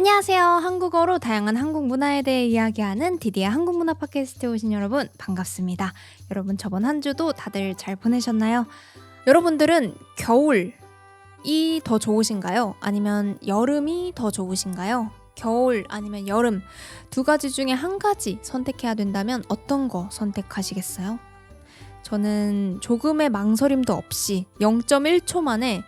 안녕하세요. 한국어로 다양한 한국 문화에 대해 이야기하는 디디의 한국 문화 팟캐스트에 오신 여러분 반갑습니다. 여러분 저번 한 주도 다들 잘 보내셨나요? 여러분들은 겨울이 더 좋으신가요? 아니면 여름이 더 좋으신가요? 겨울 아니면 여름 두 가지 중에 한 가지 선택해야 된다면 어떤 거 선택하시겠어요? 저는 조금의 망설임도 없이 0.1초 만에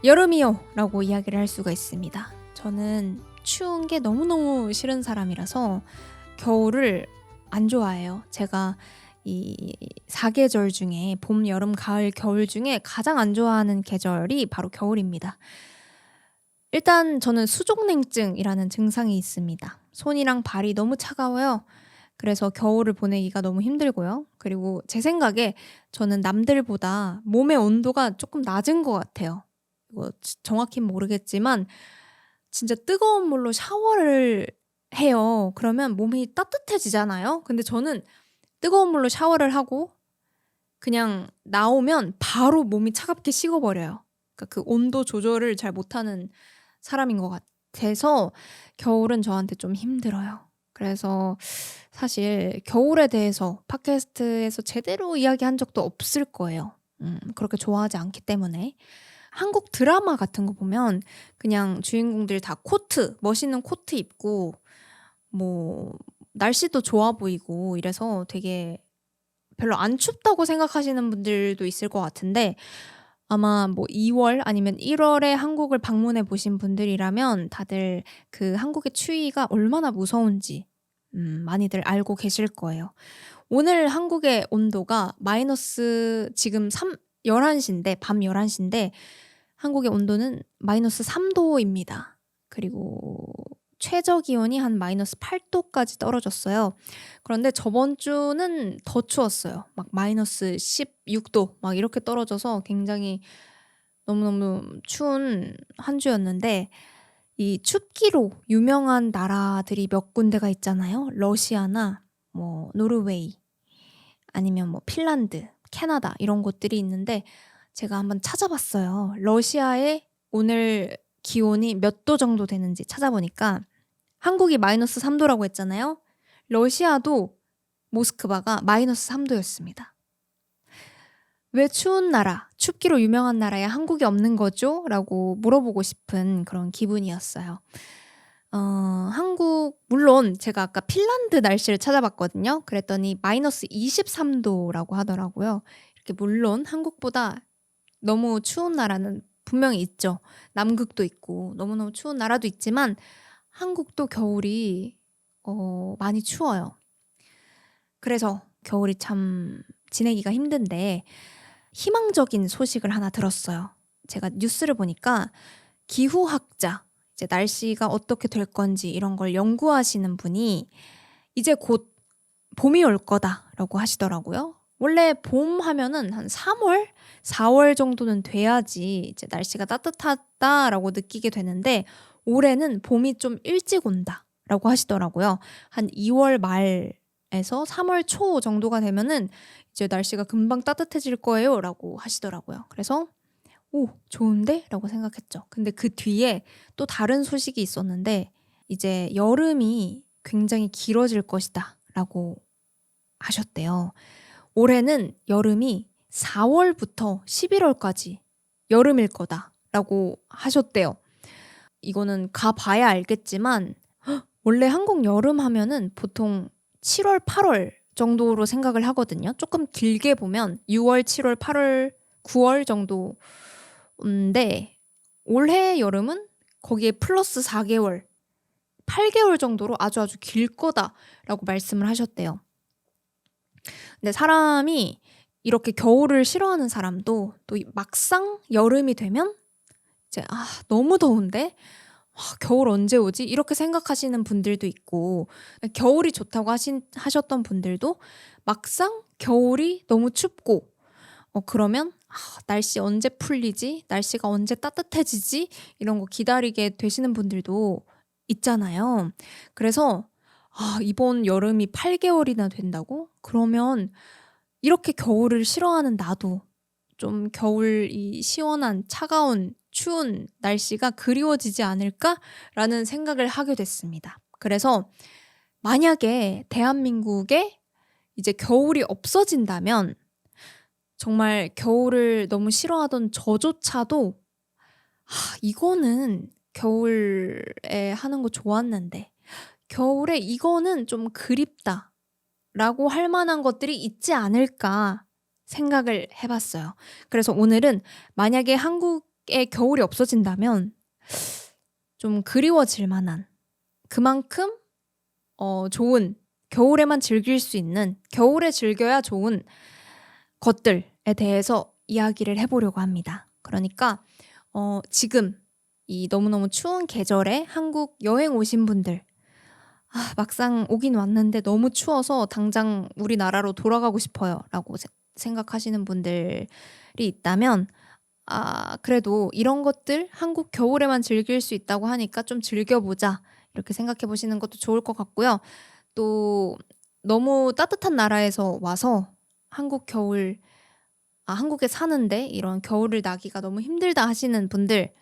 여름이요 라고 이야기를 할 수가 있습니다. 저는 추운 게 너무너무 싫은 사람이라서 겨울을 안 좋아해요. 제가 이 사계절 중에 봄, 여름, 가을, 겨울 중에 가장 안 좋아하는 계절이 바로 겨울입니다. 일단 저는 수족냉증이라는 증상이 있습니다. 손이랑 발이 너무 차가워요. 그래서 겨울을 보내기가 너무 힘들고요. 그리고 제 생각에 저는 남들보다 몸의 온도가 조금 낮은 것 같아요. 이거 정확히는 모르겠지만 진짜 뜨거운 물로 샤워를 해요. 그러면 몸이 따뜻해지잖아요. 근데 저는 뜨거운 물로 샤워를 하고 그냥 나오면 바로 몸이 차갑게 식어버려요. 그러니까 그 온도 조절을 잘 못하는 사람인 것 같아서 겨울은 저한테 좀 힘들어요. 그래서 사실 겨울에 대해서 팟캐스트에서 제대로 이야기한 적도 없을 거예요. 그렇게 좋아하지 않기 때문에. 한국 드라마 같은 거 보면 그냥 주인공들 다 코트, 멋있는 코트 입고 뭐 날씨도 좋아 보이고 이래서 되게 별로 안 춥다고 생각하시는 분들도 있을 것 같은데 아마 뭐 2월 아니면 1월에 한국을 방문해 보신 분들이라면 다들 그 한국의 추위가 얼마나 무서운지 많이들 알고 계실 거예요. 오늘 한국의 온도가 마이너스 지금 11시인데 밤 11시인데 한국의 온도는 마이너스 3도입니다. 그리고 최저 기온이 한 마이너스 8도까지 떨어졌어요. 그런데 저번 주는 더 추웠어요. 막 마이너스 16도 막 이렇게 떨어져서 굉장히 너무너무 추운 한 주였는데 이 춥기로 유명한 나라들이 몇 군데가 있잖아요. 러시아나 뭐 노르웨이 아니면 뭐 핀란드, 캐나다 이런 곳들이 있는데 제가 한번 찾아봤어요. 러시아의 오늘 기온이 몇 도 정도 되는지 찾아보니까 한국이 마이너스 3도라고 했잖아요. 러시아도 모스크바가 마이너스 3도였습니다. 왜 추운 나라, 춥기로 유명한 나라에 한국이 없는 거죠? 라고 물어보고 싶은 그런 기분이었어요. 한국 물론 제가 아까 핀란드 날씨를 찾아봤거든요. 그랬더니 마이너스 23도라고 하더라고요. 이렇게 물론 한국보다 너무 추운 나라는 분명히 있죠. 남극도 있고 너무너무 추운 나라도 있지만 한국도 겨울이 많이 추워요. 그래서 겨울이 참 지내기가 힘든데 희망적인 소식을 하나 들었어요. 제가 뉴스를 보니까 기후학자, 이제 날씨가 어떻게 될 건지 이런 걸 연구하시는 분이 이제 곧 봄이 올 거다라고 하시더라고요. 원래 봄 하면은 한 3월, 4월 정도는 돼야지 이제 날씨가 따뜻하다라고 느끼게 되는데 올해는 봄이 좀 일찍 온다라고 하시더라고요. 한 2월 말에서 3월 초 정도가 되면은 이제 날씨가 금방 따뜻해질 거예요라고 하시더라고요. 그래서 오, 좋은데? 라고 생각했죠. 근데 그 뒤에 또 다른 소식이 있었는데 이제 여름이 굉장히 길어질 것이다 라고 하셨대요. 올해는 여름이 4월부터 11월까지 여름일 거다 라고 하셨대요. 이거는 가봐야 알겠지만 원래 한국 여름 하면은 보통 7월, 8월 정도로 생각을 하거든요. 조금 길게 보면 6월, 7월, 8월, 9월 정도인데 올해 여름은 거기에 플러스 4개월, 8개월 정도로 아주 길 거다라고 말씀을 하셨대요. 근데 사람이 이렇게 겨울을 싫어하는 사람도 또 막상 여름이 되면 이제 너무 더운데 겨울 언제 오지? 이렇게 생각하시는 분들도 있고 겨울이 좋다고 하셨던 분들도 막상 겨울이 너무 춥고 그러면 날씨 언제 풀리지? 날씨가 언제 따뜻해지지? 이런 거 기다리게 되시는 분들도 있잖아요. 그래서 이번 여름이 8개월이나 된다고? 그러면 이렇게 겨울을 싫어하는 나도 좀 겨울 이 시원한 차가운 추운 날씨가 그리워지지 않을까라는 생각을 하게 됐습니다. 그래서 만약에 대한민국에 이제 겨울이 없어진다면 정말 겨울을 너무 싫어하던 저조차도 이거는 겨울에 하는 거 좋았는데 겨울에 이거는 좀 그립다라고 할 만한 것들이 있지 않을까 생각을 해봤어요. 그래서 오늘은 만약에 한국에 겨울이 없어진다면 좀 그리워질 만한 그만큼 좋은 겨울에만 즐길 수 있는 겨울에 즐겨야 좋은 것들에 대해서 이야기를 해보려고 합니다. 그러니까 지금 이 너무너무 추운 계절에 한국 여행 오신 분들 막상 오긴 왔는데 너무 추워서 당장 우리나라로 돌아가고 싶어요 라고 생각하시는 분들이 있다면 그래도 이런 것들 한국 겨울에만 즐길 수 있다고 하니까 좀 즐겨보자 이렇게 생각해 보시는 것도 좋을 것 같고요. 또 너무 따뜻한 나라에서 와서 한국 겨울 한국에 사는데 이런 겨울을 나기가 너무 힘들다 하시는 분들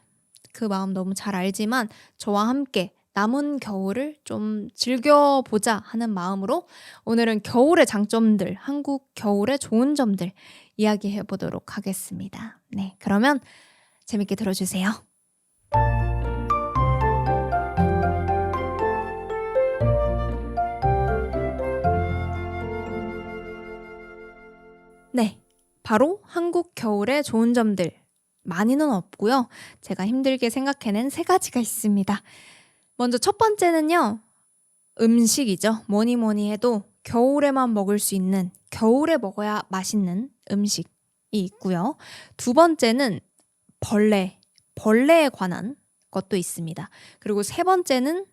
그 마음 너무 잘 알지만 저와 함께 남은 겨울을 좀 즐겨보자 하는 마음으로 오늘은 겨울의 장점들, 한국 겨울의 좋은 점들 이야기해 보도록 하겠습니다. 네, 그러면 재밌게 들어주세요. 네, 바로 한국 겨울의 좋은 점들 많이는 없고요. 제가 힘들게 생각해낸 3가지가 있습니다. 먼저 첫 번째는요. 음식이죠. 뭐니 해도 겨울에만 먹을 수 있는 겨울에 먹어야 맛있는 음식이 있고요. 두 번째는 벌레에 관한 것도 있습니다. 그리고 세 번째는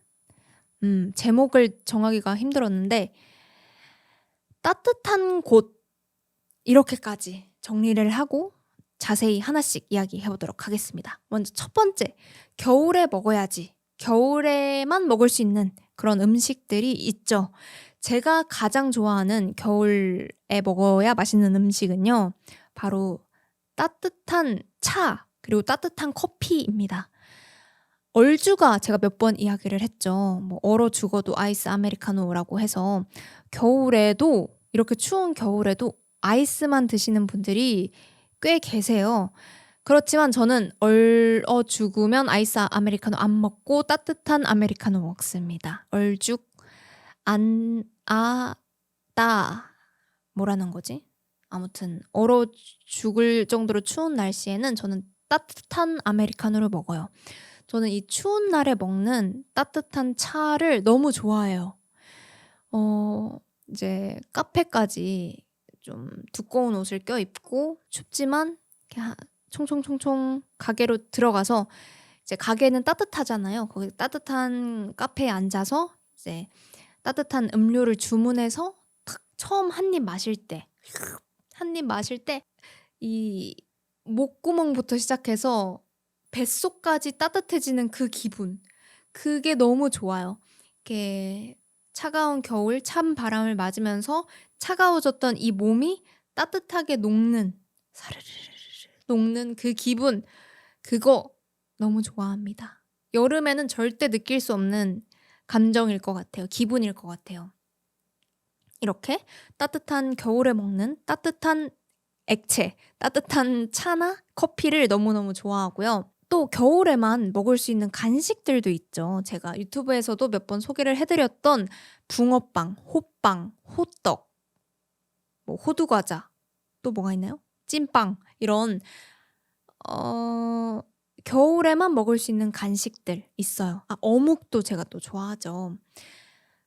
제목을 정하기가 힘들었는데 따뜻한 곳 이렇게까지 정리를 하고 자세히 하나씩 이야기해 보도록 하겠습니다. 먼저 첫 번째, 겨울에 먹어야지. 겨울에만 먹을 수 있는 그런 음식들이 있죠. 제가 가장 좋아하는 겨울에 먹어야 맛있는 음식은요. 바로 따뜻한 차 그리고 따뜻한 커피입니다. 얼죽아 제가 몇 번 이야기를 했죠. 뭐 얼어 죽어도 아이스 아메리카노라고 해서 겨울에도 이렇게 추운 겨울에도 아이스만 드시는 분들이 꽤 계세요. 그렇지만 저는 얼어 죽으면 아이스 아메리카노 안 먹고 따뜻한 아메리카노 먹습니다. 얼죽 뭐라는 거지? 아무튼 얼어 죽을 정도로 추운 날씨에는 저는 따뜻한 아메리카노를 먹어요. 저는 이 추운 날에 먹는 따뜻한 차를 너무 좋아해요. 이제 카페까지 좀 두꺼운 옷을 껴입고 춥지만 그냥 총총총총 가게로 들어가서 이제 가게는 따뜻하잖아요. 거기 따뜻한 카페에 앉아서 이제 따뜻한 음료를 주문해서 탁 처음 한 입 마실 때 이 목구멍부터 시작해서 뱃속까지 따뜻해지는 그 기분 그게 너무 좋아요. 이렇게 차가운 겨울 찬 바람을 맞으면서 차가워졌던 이 몸이 따뜻하게 사르르르 녹는 그 기분 그거 너무 좋아합니다. 여름에는 절대 느낄 수 없는 감정일 것 같아요. 기분일 것 같아요. 이렇게 따뜻한 겨울에 먹는 따뜻한 액체, 따뜻한 차나 커피를 너무너무 좋아하고요. 또 겨울에만 먹을 수 있는 간식들도 있죠. 제가 유튜브에서도 몇 번 소개를 해드렸던 붕어빵, 호빵, 호떡, 뭐 호두과자, 또 뭐가 있나요? 찐빵 이런 겨울에만 먹을 수 있는 간식들 있어요. 어묵도 제가 또 좋아하죠.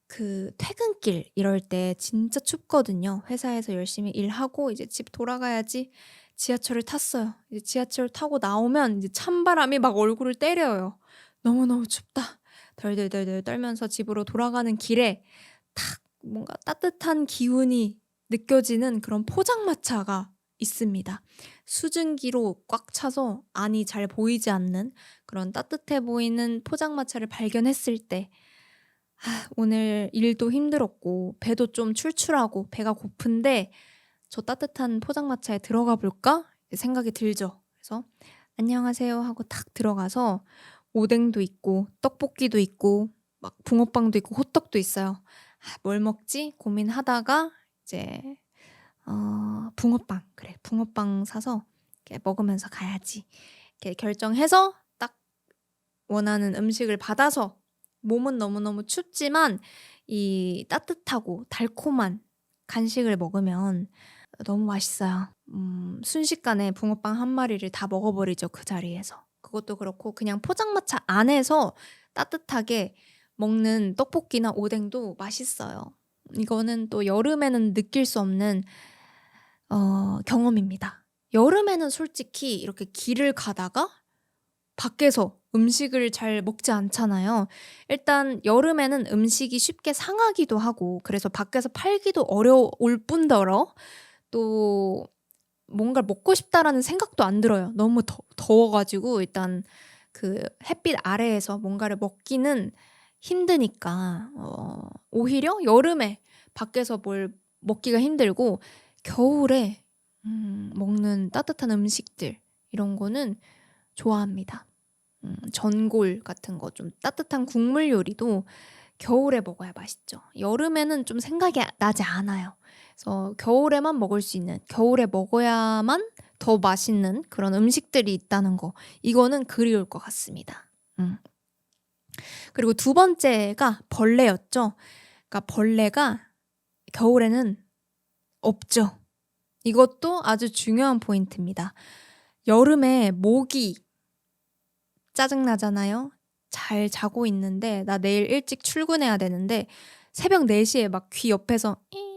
그 퇴근길 이럴 때 진짜 춥거든요. 회사에서 열심히 일하고 이제 집 돌아가야지 지하철을 탔어요. 이제 지하철 타고 나오면 이제 찬바람이 막 얼굴을 때려요. 너무너무 춥다. 덜덜덜덜 떨면서 집으로 돌아가는 길에 탁 뭔가 따뜻한 기운이 느껴지는 그런 포장마차가 있습니다. 수증기로 꽉 차서 안이 잘 보이지 않는 그런 따뜻해 보이는 포장마차를 발견했을 때 오늘 일도 힘들었고 배도 좀 출출하고 배가 고픈데 저 따뜻한 포장마차에 들어가 볼까 생각이 들죠. 그래서 안녕하세요 하고 탁 들어가서 오뎅도 있고 떡볶이도 있고 막 붕어빵도 있고 호떡도 있어요. '아 뭘 먹지?' 고민하다가 이제 붕어빵, 그래 붕어빵 사서 이렇게 먹으면서 가야지. 이렇게 결정해서 딱 원하는 음식을 받아서 몸은 너무너무 춥지만 이 따뜻하고 달콤한 간식을 먹으면 너무 맛있어요. 순식간에 붕어빵 한 마리를 다 먹어버리죠, 그 자리에서. 그것도 그렇고 그냥 포장마차 안에서 따뜻하게 먹는 떡볶이나 오뎅도 맛있어요. 이거는 또 여름에는 느낄 수 없는 경험입니다. 여름에는 솔직히 이렇게 길을 가다가 밖에서 음식을 잘 먹지 않잖아요. 일단 여름에는 음식이 쉽게 상하기도 하고 그래서 밖에서 팔기도 어려울 뿐더러 또 뭔가를 먹고 싶다라는 생각도 안 들어요. 너무 더워 가지고 일단 그 햇빛 아래에서 뭔가를 먹기는 힘드니까 오히려 여름에 밖에서 뭘 먹기가 힘들고 겨울에 먹는 따뜻한 음식들 이런 거는 좋아합니다. 전골 같은 거 좀 따뜻한 국물 요리도 겨울에 먹어야 맛있죠. 여름에는 좀 생각이 나지 않아요. 그래서 겨울에만 먹을 수 있는, 겨울에 먹어야만 더 맛있는 그런 음식들이 있다는 거, 이거는 그리울 것 같습니다. 그리고 두 번째가 벌레였죠. 그러니까 벌레가 겨울에는 없죠. 이것도 아주 중요한 포인트입니다. 여름에 모기 짜증나잖아요. 잘 자고 있는데 나 내일 일찍 출근해야 되는데 새벽 4시에 막 귀 옆에서 잉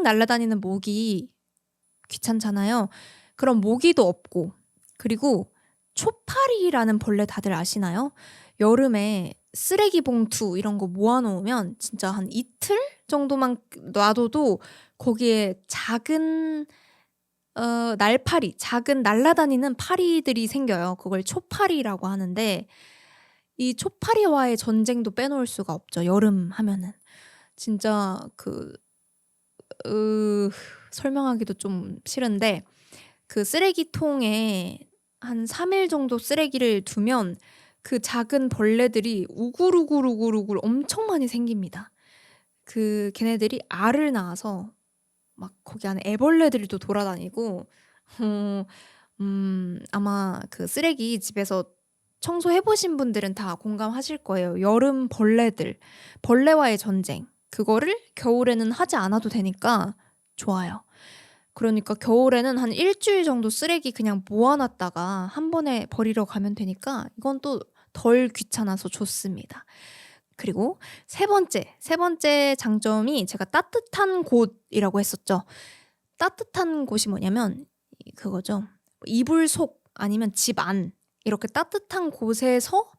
날아다니는 모기 귀찮잖아요. 그럼 모기도 없고 그리고 초파리라는 벌레 다들 아시나요? 여름에 쓰레기 봉투 이런 거 모아 놓으면 진짜 한 이틀 정도만 놔둬도 거기에 작은 날파리, 작은 날아다니는 파리들이 생겨요. 그걸 초파리라고 하는데 이 초파리와의 전쟁도 빼놓을 수가 없죠, 여름 하면은. 진짜 설명하기도 좀 싫은데 그 쓰레기통에 한 3일 정도 쓰레기를 두면 그 작은 벌레들이 우글우글우글우글 엄청 많이 생깁니다. 걔네들이 알을 낳아서 막 거기 안에 애벌레들이 또 돌아다니고 어 아마 그 쓰레기 집에서 청소해 보신 분들은 다 공감하실 거예요. 여름 벌레들, 벌레와의 전쟁. 그거를 겨울에는 하지 않아도 되니까 좋아요. 그러니까 겨울에는 한 일 주일 정도 쓰레기 그냥 모아 놨다가 한 번에 버리러 가면 되니까 이건 또 덜 귀찮아서 좋습니다. 그리고 세 번째 장점이 제가 따뜻한 곳이라고 했었죠. 따뜻한 곳이 뭐냐면 그거죠. 이불 속 아니면 집 안 이렇게 따뜻한 곳에서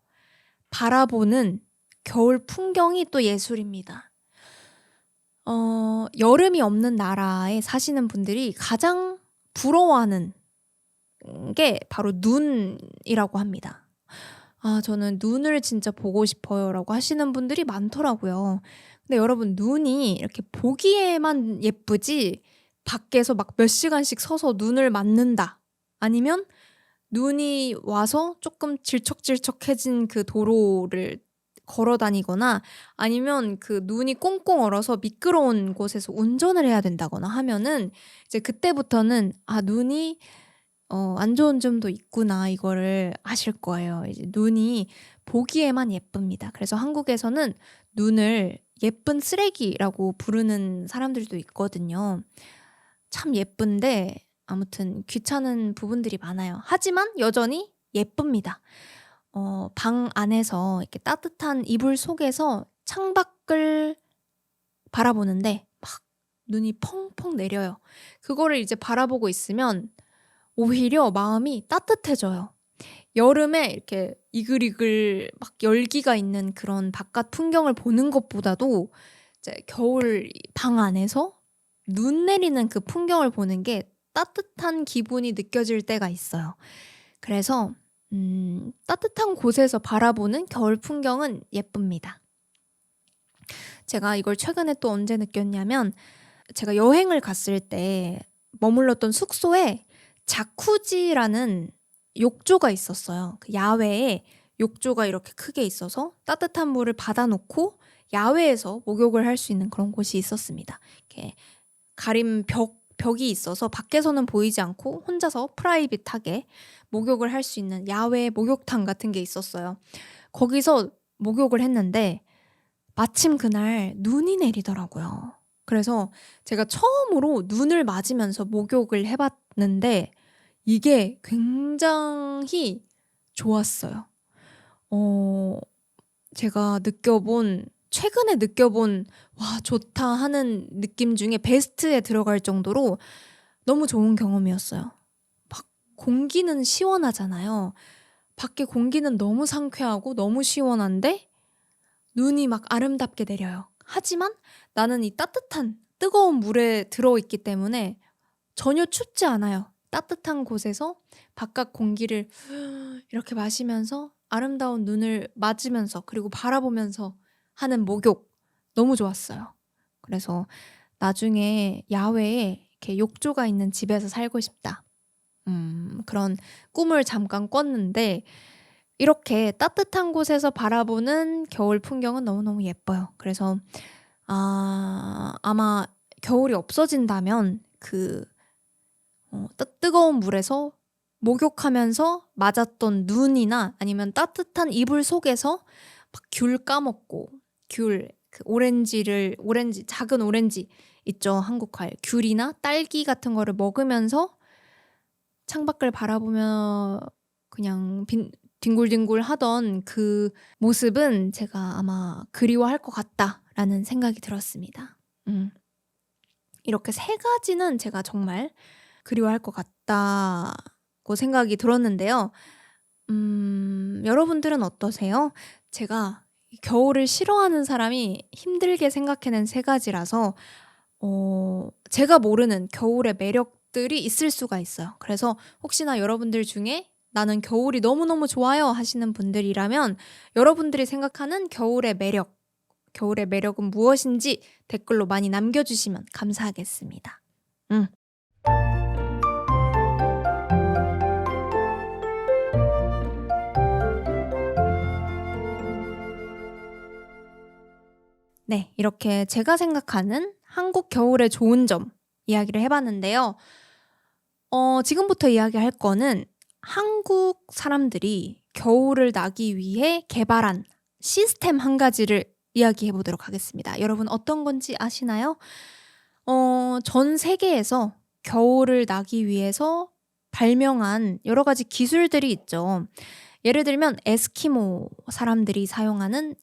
바라보는 겨울 풍경이 또 예술입니다. 여름이 없는 나라에 사시는 분들이 가장 부러워하는 게 바로 눈이라고 합니다. "아 저는 눈을 진짜 보고 싶어요."라고 하시는 분들이 많더라고요. 근데 여러분 눈이 이렇게 보기에만 예쁘지 밖에서 막 몇 시간씩 서서 눈을 맞는다. 아니면 눈이 와서 쪼끔 질척질척해진 그 도로를 걸어 다니거나 아니면 그 눈이 꽁꽁 얼어서 미끄러운 곳에서 운전을 해야 된다거나 하면은 이제 그때부터는 '아 눈이 안 좋은 점도 있구나.' 이거를 아실 거예요. 이제 눈이 보기에만 예쁩니다. 그래서 한국에서는 눈을 예쁜 쓰레기라고 부르는 사람들도 있거든요. 참 예쁜데 아무튼 귀찮은 부분들이 많아요. 하지만 여전히 예쁩니다. 방 안에서 이렇게 따뜻한 이불 속에서 창밖을 바라보는데 막 눈이 펑펑 내려요. 그거를 이제 바라보고 있으면 오히려 마음이 따뜻해져요. 여름에 이렇게 이글이글 막 열기가 있는 그런 바깥 풍경을 보는 것보다도 이제 겨울 방 안에서 눈 내리는 그 풍경을 보는 게 따뜻한 기분이 느껴질 때가 있어요. 그래서 따뜻한 곳에서 바라보는 겨울 풍경은 예쁩니다. 제가 이걸 최근에 또 언제 느꼈냐면 제가 여행을 갔을 때 머물렀던 숙소에 자쿠지라는 욕조가 있었어요. 그 야외에 욕조가 이렇게 크게 있어서 따뜻한 물을 받아 놓고 야외에서 목욕을 할 수 있는 그런 곳이 있었습니다. 이렇게 가림 벽이 있어서 밖에서는 보이지 않고 혼자서 프라이빗하게 목욕을 할 수 있는 야외 목욕탕 같은 게 있었어요. 거기서 목욕을 했는데 마침 그날 눈이 내리더라고요. 그래서 제가 처음으로 눈을 맞으면서 목욕을 해 봤는데 이게 굉장히 좋았어요. 어 제가 최근에 느껴본 '와 좋다.' 하는 느낌 중에 베스트에 들어갈 정도로 너무 좋은 경험이었어요. 막 공기는 시원하잖아요. 밖에 공기는 너무 상쾌하고 너무 시원한데 눈이 막 아름답게 내려요. 하지만 나는 이 따뜻한 뜨거운 물에 들어 있기 때문에 전혀 춥지 않아요. 따뜻한 곳에서 바깥 공기를 이렇게 마시면서 아름다운 눈을 맞으면서 그리고 바라보면서 하는 목욕 너무 좋았어요. 그래서 '나중에 야외에 이렇게 욕조가 있는 집에서 살고 싶다.' 그런 꿈을 잠깐 꿨는데 이렇게 따뜻한 곳에서 바라보는 겨울 풍경은 너무너무 예뻐요. 그래서 아마 겨울이 없어진다면 그 뜨거운 물에서 목욕하면서 맞았던 눈이나 아니면 따뜻한 이불 속에서 막 귤 까먹고 오렌지 작은 오렌지 있죠, 한국 과일. 귤이나 딸기 같은 거를 먹으면서 창밖을 바라보며 그냥 뒹굴뒹굴 하던 그 모습은 제가 아마 '그리워할 것 같다.'라는 생각이 들었습니다. 이렇게 세 가지는 제가 정말 '그리워할 것 같다.'고 생각이 들었는데요. 여러분들은 어떠세요? 제가 겨울을 싫어하는 사람이 힘들게 생각해낸 세 가지라서 제가 모르는 겨울의 매력들이 있을 수가 있어요. 그래서 혹시나 여러분들 중에 '나는 겨울이 너무너무 좋아요.' 하시는 분들이라면 여러분들이 생각하는 겨울의 매력은 무엇인지 댓글로 많이 남겨주시면 감사하겠습니다. 음. 네, 이렇게 제가 생각하는 한국 겨울의 좋은 점 이야기를 해봤는데요. 지금부터 이야기할 거는 한국 사람들이 겨울을 나기 위해 개발한 시스템 한 가지를 이야기해 보도록 하겠습니다. 여러분 어떤 건지 아시나요? 전 세계에서 겨울을 나기 위해서 발명한 여러 가지 기술들이 있죠. 예를 들면 에스키모 사람들이 사용하는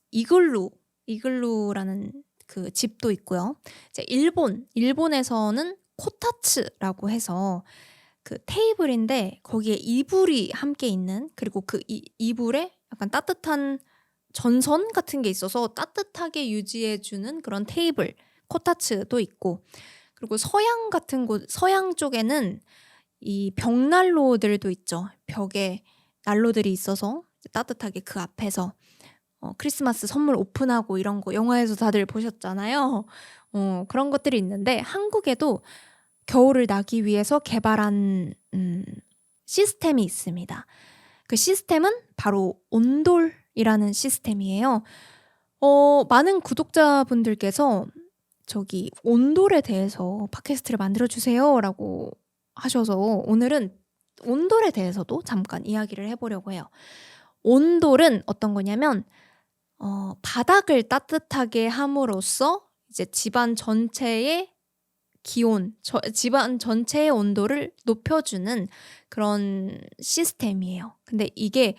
이글루라는 그 집도 있고요. 이제 일본에서는 코타츠라고 해서 그 테이블인데 거기에 이불이 함께 있는, 그리고 그 이불에 약간 따뜻한 전선 같은 게 있어서 따뜻하게 유지해 주는 그런 테이블, 코타츠도 있고, 그리고 서양 쪽에는 이 벽난로들도 있죠. 벽에 난로들이 있어서 따뜻하게 그 앞에서 크리스마스 선물 오픈하고 이런 거 영화에서 다들 보셨잖아요. 그런 것들이 있는데 한국에도 겨울을 나기 위해서 개발한 시스템이 있습니다. 그 시스템은 바로 온돌이라는 시스템이에요. 많은 구독자분들께서 저기 온돌에 대해서 팟캐스트를 만들어 주세요라고 하셔서 오늘은 온돌에 대해서도 잠깐 이야기를 해보려고 해요. 온돌은 어떤 거냐면 바닥을 따뜻하게 함으로써 이제 집안 전체의 집안 전체의 온도를 높여주는 그런 시스템이에요. 근데 이게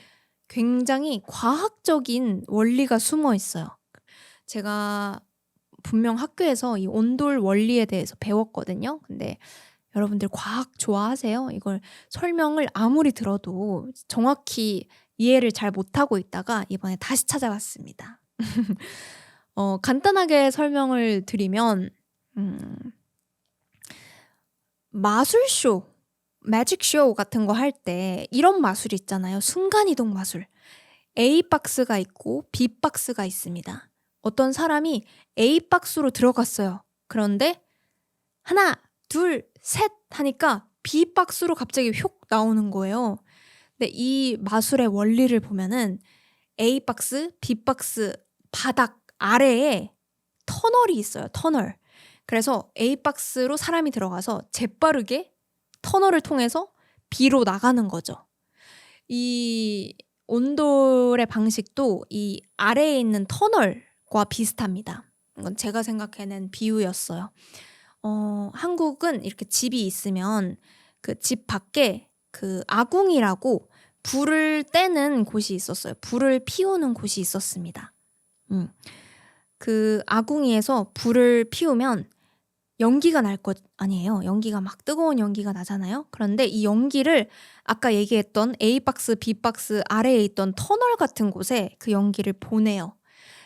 굉장히 과학적인 원리가 숨어 있어요. 제가 분명 학교에서 이 온돌 원리에 대해서 배웠거든요. 근데 여러분들 과학 좋아하세요? 이걸 설명을 아무리 들어도 정확히 이해를 잘 못하고 있다가 이번에 다시 찾아봤습니다. 간단하게 설명을 드리면 마술쇼, 매직쇼 같은 거 할 때 이런 마술 있잖아요. 순간이동 마술. A 박스가 있고 B 박스가 있습니다. 어떤 사람이 A 박스로 들어갔어요. 그런데 하나, 둘, 셋 하니까 B박스로 갑자기 휙 나오는 거예요. 근데 이 마술의 원리를 보면은 A박스, B박스 바닥 아래에 터널이 있어요. 터널. 그래서 A박스로 사람이 들어가서 재빠르게 터널을 통해서 B로 나가는 거죠. 이 온돌의 방식도 이 아래에 있는 터널과 비슷합니다. 이건 제가 생각해낸 비유였어요. 한국은 이렇게 집이 있으면 그 집 밖에 그 아궁이라고 불을 떼는 곳이 있었어요. 불을 피우는 곳이 있었습니다. 그 아궁이에서 불을 피우면 연기가 날 것 아니에요. 연기가 막 뜨거운 연기가 나잖아요. 그런데 이 연기를 아까 얘기했던 A박스, B박스 아래에 있던 터널 같은 곳에 그 연기를 보내요.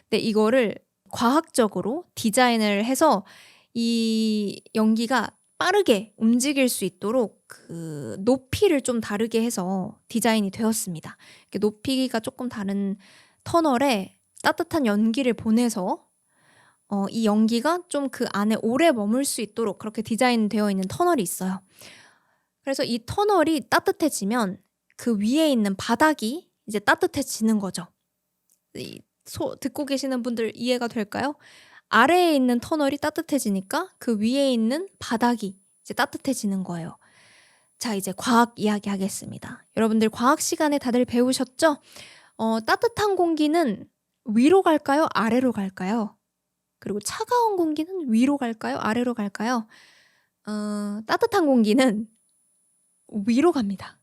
근데 이거를 과학적으로 디자인을 해서 이 연기가 빠르게 움직일 수 있도록 그 높이를 좀 다르게 해서 디자인이 되었습니다. 높이가 조금 다른 터널에 따뜻한 연기를 보내서 이 연기가 좀 그 안에 오래 머물 수 있도록 그렇게 디자인되어 있는 터널이 있어요. 그래서 이 터널이 따뜻해지면 그 위에 있는 바닥이 이제 따뜻해지는 거죠. 듣고 계시는 분들 이해가 될까요? 아래에 있는 터널이 따뜻해지니까 그 위에 있는 바닥이 이제 따뜻해지는 거예요. 자, 이제 과학 이야기 하겠습니다. 여러분들 과학 시간에 다들 배우셨죠? 따뜻한 공기는 위로 갈까요? 아래로 갈까요? 그리고 차가운 공기는 위로 갈까요? 아래로 갈까요? 따뜻한 공기는 위로 갑니다.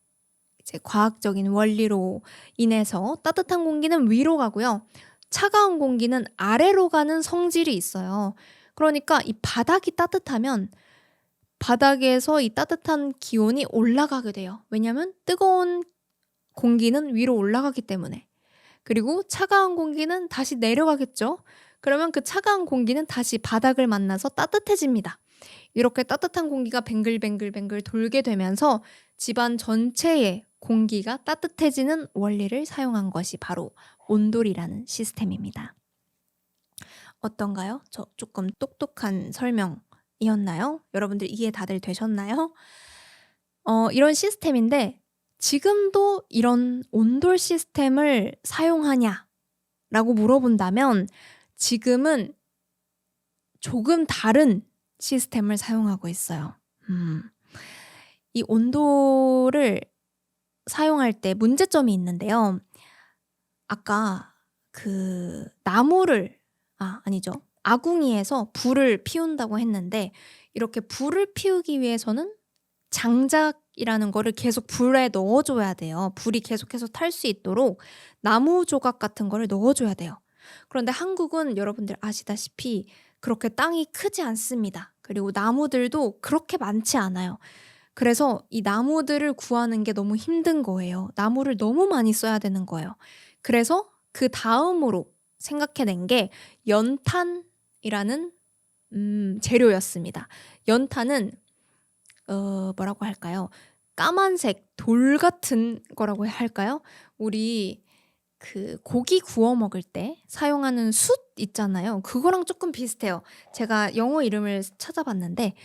이제 과학적인 원리로 인해서 따뜻한 공기는 위로 가고요. 차가운 공기는 아래로 가는 성질이 있어요. 그러니까 이 바닥이 따뜻하면 바닥에서 이 따뜻한 기온이 올라가게 돼요. 왜냐하면 뜨거운 공기는 위로 올라가기 때문에. 그리고 차가운 공기는 다시 내려가겠죠. 그러면 그 차가운 공기는 다시 바닥을 만나서 따뜻해집니다. 이렇게 따뜻한 공기가 뱅글뱅글뱅글 돌게 되면서 집안 전체의 공기가 따뜻해지는 원리를 사용한 것이 바로 온돌이라는 시스템입니다. 어떤가요? 저 조금 똑똑한 설명이었나요? 여러분들 이해 다들 되셨나요? 이런 시스템인데 지금도 이런 온돌 시스템을 사용하냐라고 물어본다면 지금은 조금 다른 시스템을 사용하고 있어요. 이 온돌을 사용할 때 문제점이 있는데요. 아까 그 나무를 아니죠. 아궁이에서 불을 피운다고 했는데 이렇게 불을 피우기 위해서는 장작이라는 거를 계속 불에 넣어줘야 돼요. 불이 계속해서 탈 수 있도록 나무 조각 같은 거를 넣어줘야 돼요. 그런데 한국은 여러분들 아시다시피 그렇게 땅이 크지 않습니다. 그리고 나무들도 그렇게 많지 않아요. 그래서 이 나무들을 구하는 게 너무 힘든 거예요. 나무를 너무 많이 써야 되는 거예요. 그래서 그 다음으로 생각해낸 게 연탄이라는 재료였습니다. 연탄은 뭐라고 할까요? 까만색 돌 같은 거라고 할까요? 우리 그 고기 구워 먹을 때 사용하는 숯 있잖아요. 그거랑 조금 비슷해요. 제가 영어 이름을 찾아봤는데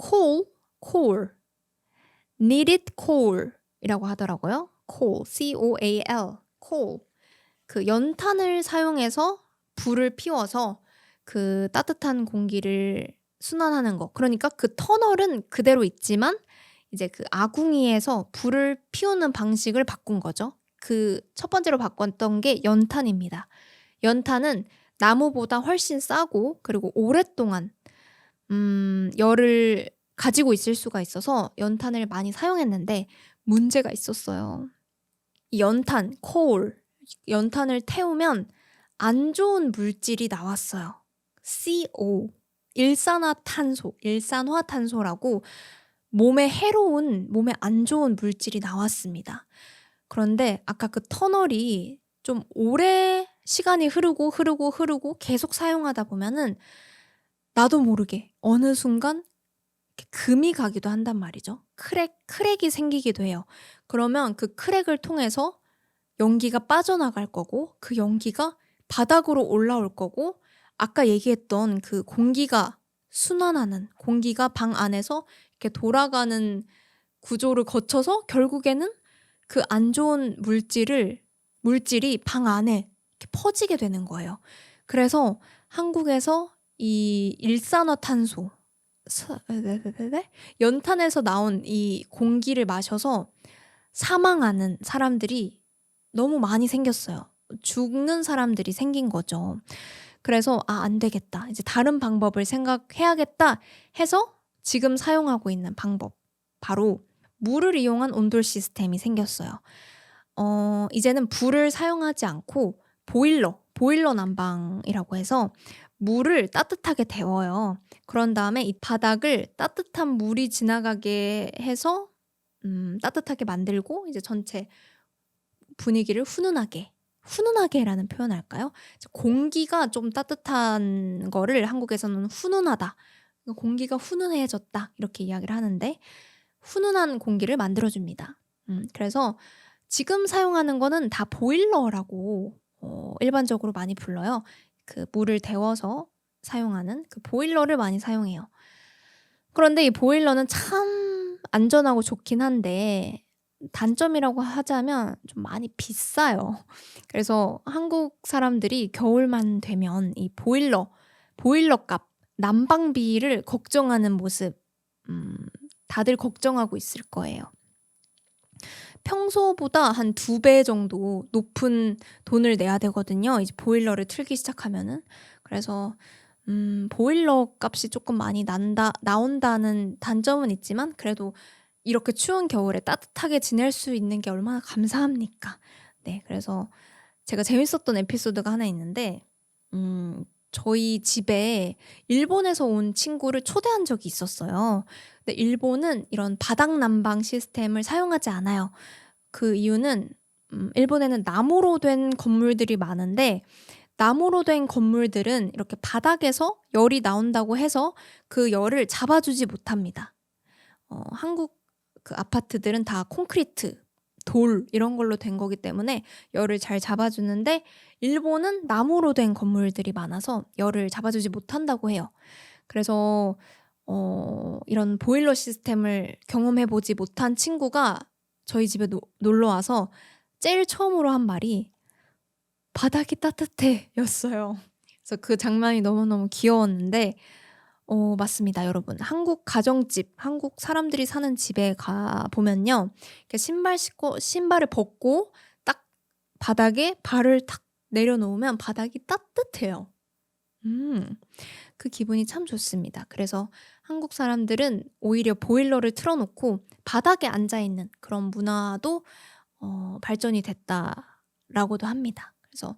coal, kneaded coal이라고 하더라고요. coal, C-O-A-L, coal. 그 연탄을 사용해서 불을 피워서 그 따뜻한 공기를 순환하는 거. 그러니까 그 터널은 그대로 있지만 이제 그 아궁이에서 불을 피우는 방식을 바꾼 거죠. 그 첫 번째로 바꿨던 게 연탄입니다. 연탄은 나무보다 훨씬 싸고 그리고 오랫동안 열을 가지고 있을 수가 있어서 연탄을 많이 사용했는데 문제가 있었어요. 이 연탄, coal, 연탄을 태우면 안 좋은 물질이 나왔어요. CO, 일산화탄소라고 몸에 해로운, 몸에 안 좋은 물질이 나왔습니다. 그런데 아까 그 터널이 좀 오래 시간이 흐르고 계속 사용하다 보면은 나도 모르게 어느 순간 금이 가기도 한단 말이죠. 크랙이 생기기도 해요. 그러면 그 크랙을 통해서 연기가 빠져나갈 거고 그 연기가 바닥으로 올라올 거고 아까 얘기했던 그 공기가 순환하는 공기가 방 안에서 이렇게 돌아가는 구조를 거쳐서 결국에는 그 안 좋은 물질이 방 안에 이렇게 퍼지게 되는 거예요. 그래서 한국에서 이 일산화탄소 연탄에서 나온 이 공기를 마셔서 사망하는 사람들이 너무 많이 생겼어요. 죽는 사람들이 생긴 거죠. 그래서 '아 안 되겠다. 이제 다른 방법을 생각해야겠다.' 해서 지금 사용하고 있는 방법, 바로 물을 이용한 온돌 시스템이 생겼어요. 이제는 불을 사용하지 않고 보일러 난방이라고 해서 물을 따뜻하게 데워요. 그런 다음에 이 바닥을 따뜻한 물이 지나가게 해서 따뜻하게 만들고, 이제 전체 분위기를 훈훈하게라는 표현 할까요? 이제 공기가 좀 따뜻한 거를 한국에서는 훈훈하다, 그러니까 공기가 훈훈해졌다 이렇게 이야기를 하는데, 훈훈한 공기를 만들어 줍니다. 그래서 지금 사용하는 거는 다 보일러라고 일반적으로 많이 불러요. 그 물을 데워서 사용하는 그 보일러를 많이 사용해요. 그런데 이 보일러는 참 안전하고 좋긴 한데 단점이라고 하자면 좀 많이 비싸요. 그래서 한국 사람들이 겨울만 되면 이 보일러 값, 난방비를 걱정하는 모습, 다들 걱정하고 있을 거예요. 평소보다 한 2배 정도 높은 돈을 내야 되거든요, 이제 보일러를 틀기 시작하면은. 그래서 보일러 값이 조금 많이 나온다는 단점은 있지만, 그래도 이렇게 추운 겨울에 따뜻하게 지낼 수 있는 게 얼마나 감사합니까. 네, 그래서 제가 재밌었던 에피소드가 하나 있는데, 저희 집에 일본에서 온 친구를 초대한 적이 있었어요. 근데 일본은 이런 바닥 난방 시스템을 사용하지 않아요. 그 이유는 일본에는 나무로 된 건물들이 많은데, 나무로 된 건물들은 이렇게 바닥에서 열이 나온다고 해서 그 열을 잡아주지 못합니다. 한국 그 아파트들은 다 콘크리트, 돌 이런 걸로 된 거기 때문에 열을 잘 잡아주는데, 일본은 나무로 된 건물들이 많아서 열을 잡아주지 못한다고 해요. 그래서 이런 보일러 시스템을 경험해 보지 못한 친구가 저희 집에 놀러 와서 제일 처음으로 한 말이 "바닥이 따뜻해" 였어요. 그래서 그 장면이 너무너무 귀여웠는데, 맞습니다 여러분. 한국 가정집, 한국 사람들이 사는 집에 가 보면요, 이렇게 신발을 벗고 딱 바닥에 발을 탁 내려놓으면 바닥이 따뜻해요. 그 기분이 참 좋습니다. 그래서 한국 사람들은 오히려 보일러를 틀어 놓고 바닥에 앉아 있는 그런 문화도 발전이 됐다라고도 합니다. 그래서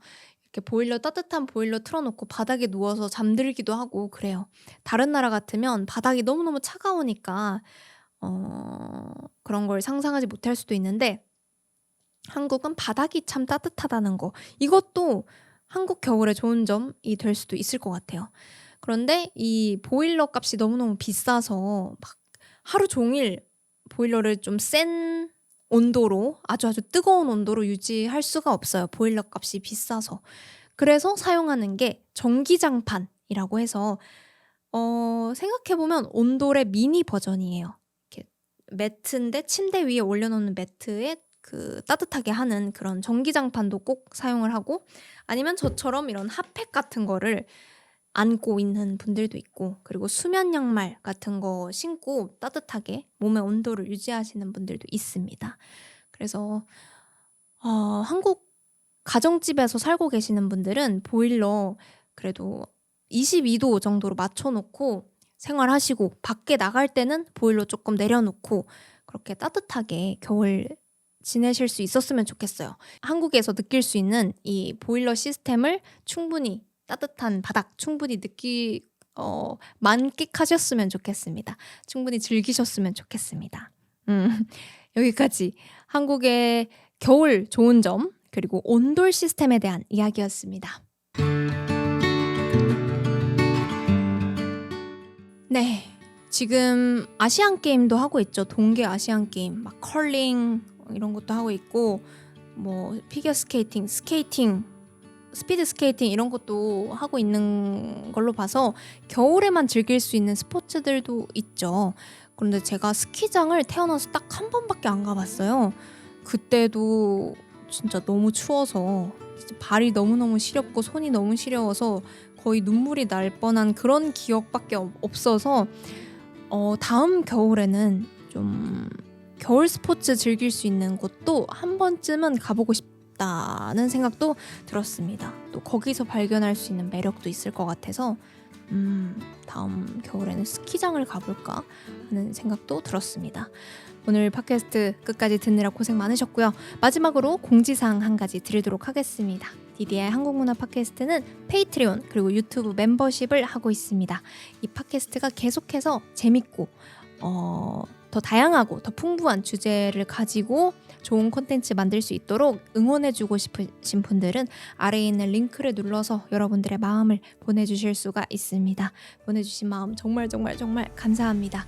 이렇게 따뜻한 보일러 틀어 놓고 바닥에 누워서 잠들기도 하고 그래요. 다른 나라 같으면 바닥이 너무너무 차가우니까 그런 걸 상상하지 못할 수도 있는데, 한국은 바닥이 참 따뜻하다는 거, 이것도 한국 겨울의 좋은 점이 될 수도 있을 것 같아요. 그런데 이 보일러 값이 너무너무 비싸서 막 하루 종일 보일러를 좀 센 온도로, 아주 뜨거운 온도로 유지할 수가 없어요, 보일러 값이 비싸서. 그래서 사용하는 게 전기장판이라고 해서 생각해 보면 온돌의 미니 버전이에요. 이렇게 매트인데 침대 위에 올려 놓는 매트에 그 따뜻하게 하는 그런 전기장판도 꼭 사용을 하고, 아니면 저처럼 이런 핫팩 같은 거를 안고 있는 분들도 있고, 그리고 수면 양말 같은 거 신고 따뜻하게 몸의 온도를 유지하시는 분들도 있습니다. 그래서 한국 가정집에서 살고 계시는 분들은 보일러 그래도 22도 정도로 맞춰 놓고 생활하시고, 밖에 나갈 때는 보일러 조금 내려 놓고 그렇게 따뜻하게 겨울 지내실 수 있었으면 좋겠어요. 한국에서 느낄 수 있는 이 보일러 시스템을 충분히, 따뜻한 바닥 충분히 만끽하셨으면 좋겠습니다. 충분히 즐기셨으면 좋겠습니다. 여기까지 한국의 겨울 좋은 점, 그리고 온돌 시스템에 대한 이야기였습니다. 네, 지금 아시안 게임도 하고 있죠. 동계 아시안 게임, 막 컬링 이런 것도 하고 있고, 뭐 피겨 스케이팅, 스피드 스케이팅 이런 것도 하고 있는 걸로 봐서 겨울에만 즐길 수 있는 스포츠들도 있죠. 그런데 제가 스키장을 태어나서 딱 한 번밖에 안 가봤어요. 그때도 진짜 너무 추워서 진짜 발이 너무너무 시렵고 손이 너무 시려워서 거의 눈물이 날 뻔한 그런 기억밖에 없어서 다음 겨울에는 좀 겨울 스포츠 즐길 수 있는 곳도 한 번쯤은 가보고 싶다는 생각도 들었습니다. 또 거기서 발견할 수 있는 매력도 있을 것 같아서 다음 겨울에는 스키장을 가볼까 하는 생각도 들었습니다. 오늘 팟캐스트 끝까지 듣느라 고생 많으셨고요. 마지막으로 공지사항 한 가지 드리도록 하겠습니다. 디디의 한국문화 팟캐스트는 페이트리온 그리고 유튜브 멤버십을 하고 있습니다. 이 팟캐스트가 계속해서 재밌고 더 다양하고 더 풍부한 주제를 가지고 좋은 콘텐츠 만들 수 있도록 응원해주고 싶으신 분들은 아래에 있는 링크를 눌러서 여러분들의 마음을 보내주실 수가 있습니다. 보내주신 마음 정말 감사합니다.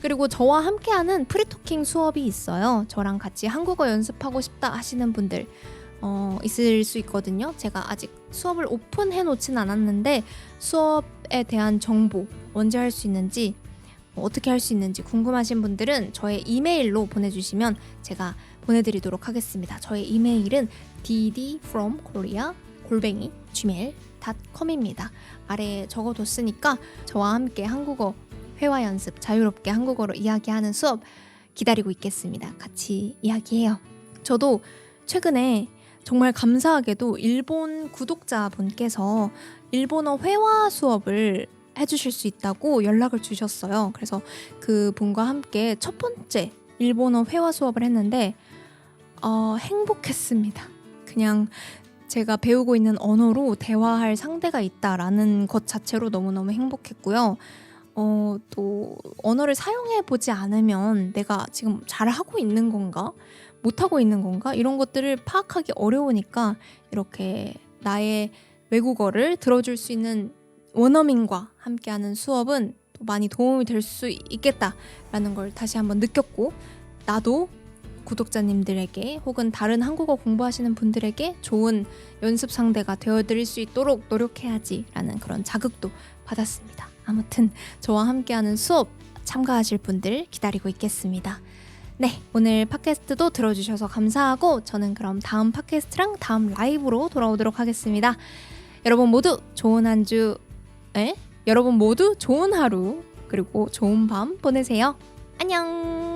그리고 저와 함께하는 프리토킹 수업이 있어요. 저랑 같이 한국어 연습하고 싶다 하시는 분들 있을 수 있거든요. 제가 아직 수업을 오픈해 놓진 않았는데 수업에 대한 정보, 언제 할 수 있는지 어떻게 할 수 있는지 궁금하신 분들은 저의 이메일로 보내주시면 제가 보내드리도록 하겠습니다. 저의 이메일은 ddfromkorea@gmail.com입니다. 아래에 적어뒀으니까 저와 함께 한국어 회화 연습, 자유롭게 한국어로 이야기하는 수업 기다리고 있겠습니다. 같이 이야기해요. 저도 최근에 정말 감사하게도 일본 구독자분께서 일본어 회화 수업을 해주실 수 있다고 연락을 주셨어요. 그래서 그 분과 함께 첫 번째 일본어 회화 수업을 했는데 행복했습니다. 그냥 제가 배우고 있는 언어로 대화할 상대가 있다라는 것 자체로 너무너무 행복했고요. 또 언어를 사용해보지 않으면 내가 지금 잘하고 있는 건가? 못하고 있는 건가? 이런 것들을 파악하기 어려우니까 이렇게 나의 외국어를 들어줄 수 있는 원어민과 함께하는 수업은 또 많이 도움이 될 수 있겠다라는 걸 다시 한번 느꼈고, 나도 구독자님들에게 혹은 다른 한국어 공부하시는 분들에게 좋은 연습 상대가 되어드릴 수 있도록 노력해야지라는 그런 자극도 받았습니다. 아무튼 저와 함께하는 수업 참가하실 분들 기다리고 있겠습니다. 네, 오늘 팟캐스트도 들어주셔서 감사하고 저는 그럼 다음 팟캐스트랑 다음 라이브로 돌아오도록 하겠습니다. 여러분 모두 좋은 여러분 모두 좋은 하루 그리고 좋은 밤 보내세요. 안녕.